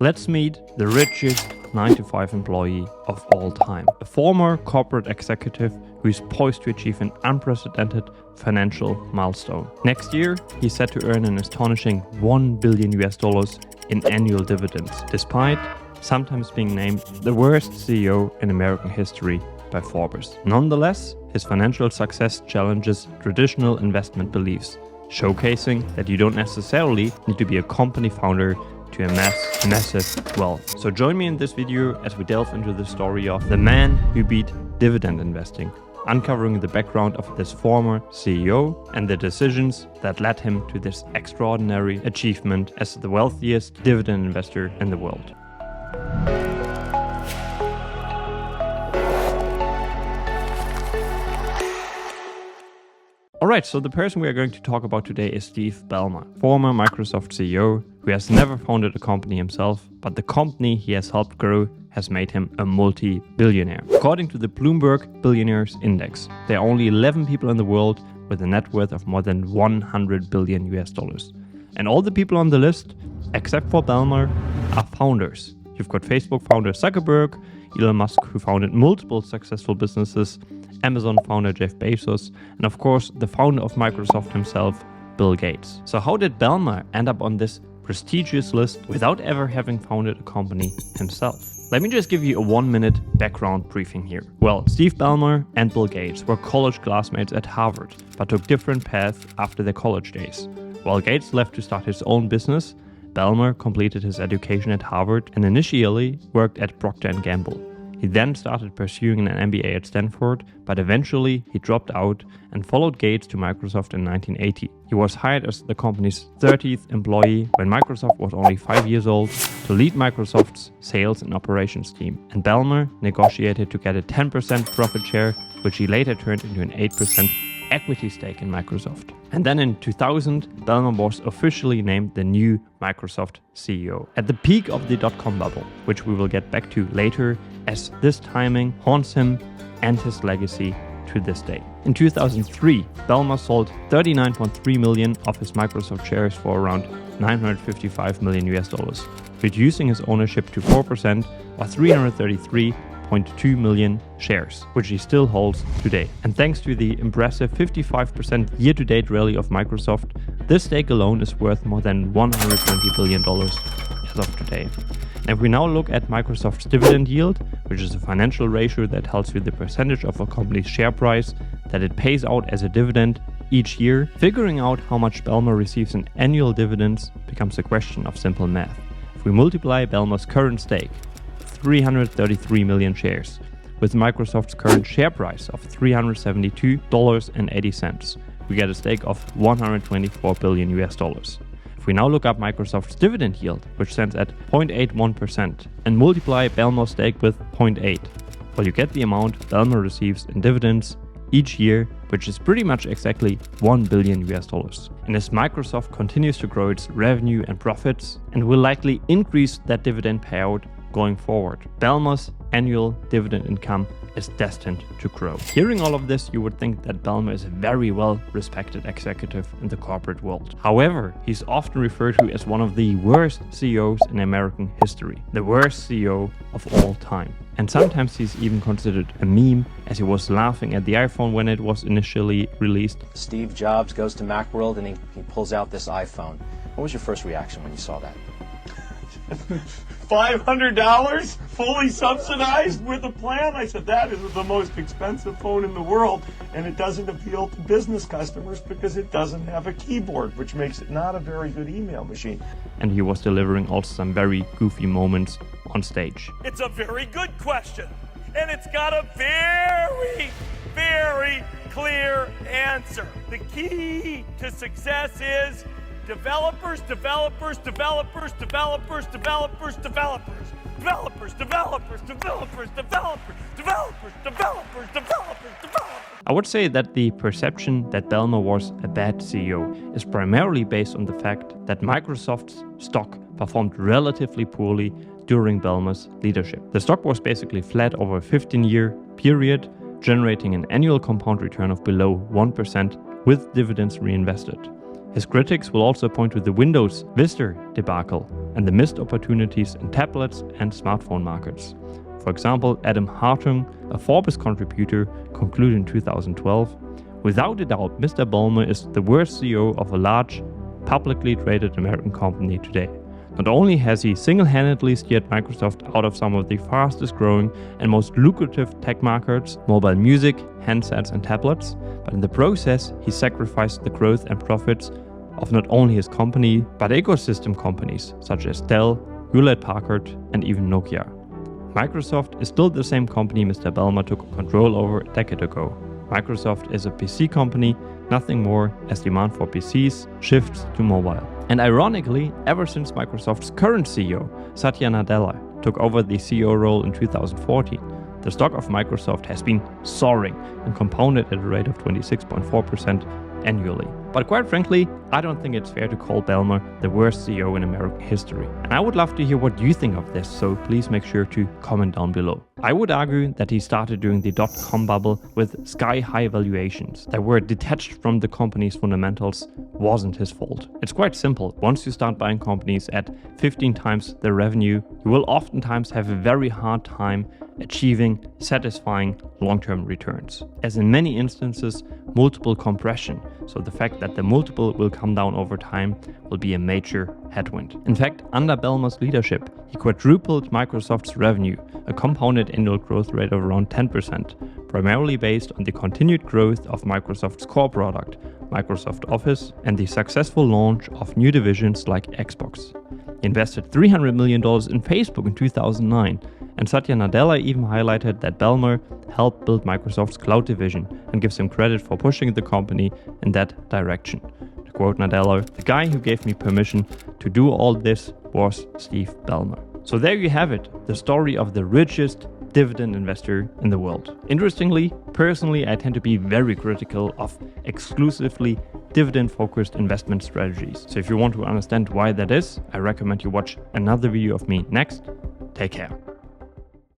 Let's meet the richest 9-to-5 employee of all time, a former corporate executive who is poised to achieve an unprecedented financial milestone. Next year, he's set to earn an astonishing $1 billion in annual dividends, despite sometimes being named the worst CEO in American history by Forbes. Nonetheless, his financial success challenges traditional investment beliefs, showcasing that you don't necessarily need to be a company founder to amass massive wealth. So join me in this video as we delve into the story of the man who beat dividend investing, uncovering the background of this former CEO and the decisions that led him to this extraordinary achievement as the wealthiest dividend investor in the world. Alright, so the person we are going to talk about today is Steve Ballmer, former Microsoft CEO who has never founded a company himself, but the company he has helped grow has made him a multi-billionaire. According to the Bloomberg Billionaires Index, there are only 11 people in the world with a net worth of more than $100 billion. And all the people on the list, except for Ballmer, are founders. You've got Facebook founder Zuckerberg, Elon Musk, who founded multiple successful businesses, Amazon founder Jeff Bezos, and of course the founder of Microsoft himself, Bill Gates. So how did Ballmer end up on this prestigious list without ever having founded a company himself? Let me just give you a 1-minute background briefing here. Well, Steve Ballmer and Bill Gates were college classmates at Harvard, but took different paths after their college days. While Gates left to start his own business, Ballmer completed his education at Harvard and initially worked at Procter & Gamble. He then started pursuing an MBA at Stanford, but eventually he dropped out and followed Gates to Microsoft in 1980. He was hired as the company's 30th employee when Microsoft was only 5 years old to lead Microsoft's sales and operations team. And Ballmer negotiated to get a 10% profit share, which he later turned into an 8% equity stake in Microsoft. And then in 2000, Ballmer was officially named the new Microsoft CEO. At the peak of the dot-com bubble, which we will get back to later, as this timing haunts him and his legacy to this day. In 2003, Ballmer sold 39.3 million of his Microsoft shares for around $955 million, reducing his ownership to 4% or 333.2 million shares, which he still holds today. And thanks to the impressive 55% year-to-date rally of Microsoft, this stake alone is worth more than $120 billion as of today. And if we now look at Microsoft's dividend yield, which is a financial ratio that tells you the percentage of a company's share price that it pays out as a dividend each year, figuring out how much Ballmer receives in annual dividends becomes a question of simple math. If we multiply Ballmer's current stake, 333 million shares, with Microsoft's current share price of $372.80, we get a stake of $124 billion. If we now look up Microsoft's dividend yield, which stands at 0.81%, and multiply Ballmer's stake with 0.8, well, you get the amount Ballmer receives in dividends each year, which is pretty much exactly $1 billion. And as Microsoft continues to grow its revenue and profits, and will likely increase that dividend payout going forward, Ballmer's annual dividend income is destined to grow. Hearing all of this, you would think that Ballmer is a very well-respected executive in the corporate world. However, he's often referred to as one of the worst CEOs in American history, the worst CEO of all time. And sometimes he's even considered a meme, as he was laughing at the iPhone when it was initially released. Steve Jobs goes to Macworld and he pulls out this iPhone. What was your first reaction when you saw that? $500 fully subsidized with a plan? I said, that is the most expensive phone in the world, and it doesn't appeal to business customers because it doesn't have a keyboard, which makes it not a very good email machine. And he was delivering also some very goofy moments on stage. It's a very good question, and it's got a very, very clear answer. The key to success is developers, developers, developers, developers, developers, developers, developers, developers, developers, developers, developers, developers, developers, developers. I would say that the perception that Ballmer was a bad CEO is primarily based on the fact that Microsoft's stock performed relatively poorly during Ballmer's leadership. The stock was basically flat over a 15-year period, generating an annual compound return of below 1% with dividends reinvested. His critics will also point to the Windows Vista debacle and the missed opportunities in tablets and smartphone markets. For example, Adam Hartung, a Forbes contributor, concluded in 2012, "Without a doubt, Mr. Ballmer is the worst CEO of a large, publicly traded American company today. Not only has he single-handedly steered Microsoft out of some of the fastest growing and most lucrative tech markets, mobile music, handsets and tablets, but in the process he sacrificed the growth and profits of not only his company, but ecosystem companies such as Dell, Hewlett-Packard and even Nokia. Microsoft is still the same company Mr. Ballmer took control over a decade ago. Microsoft is a PC company, nothing more, as demand for PCs shifts to mobile. And ironically, ever since Microsoft's current CEO, Satya Nadella, took over the CEO role in 2014, the stock of Microsoft has been soaring and compounded at a rate of 26.4% annually. But quite frankly, I don't think it's fair to call Ballmer the worst CEO in American history. And I would love to hear what you think of this, so please make sure to comment down below. I would argue that he started during the dot-com bubble with sky-high valuations that were detached from the company's fundamentals wasn't his fault. It's quite simple. Once you start buying companies at 15 times the revenue, you will oftentimes have a very hard time achieving satisfying long-term returns. As in many instances, multiple compression, so the fact that the multiple will come down over time will be a major headwind. In fact, under Ballmer's leadership, he quadrupled Microsoft's revenue, a compounded annual growth rate of around 10%, primarily based on the continued growth of Microsoft's core product, Microsoft Office, and the successful launch of new divisions like Xbox. He invested $300 million in Facebook in 2009, and Satya Nadella even highlighted that Ballmer helped build Microsoft's cloud division and gives him credit for pushing the company in that direction. To quote Nadella, "The guy who gave me permission to do all this was Steve Ballmer." So there you have it, the story of the richest dividend investor in the world. Interestingly, personally, I tend to be very critical of exclusively dividend-focused investment strategies. So if you want to understand why that is, I recommend you watch another video of me next. Take care.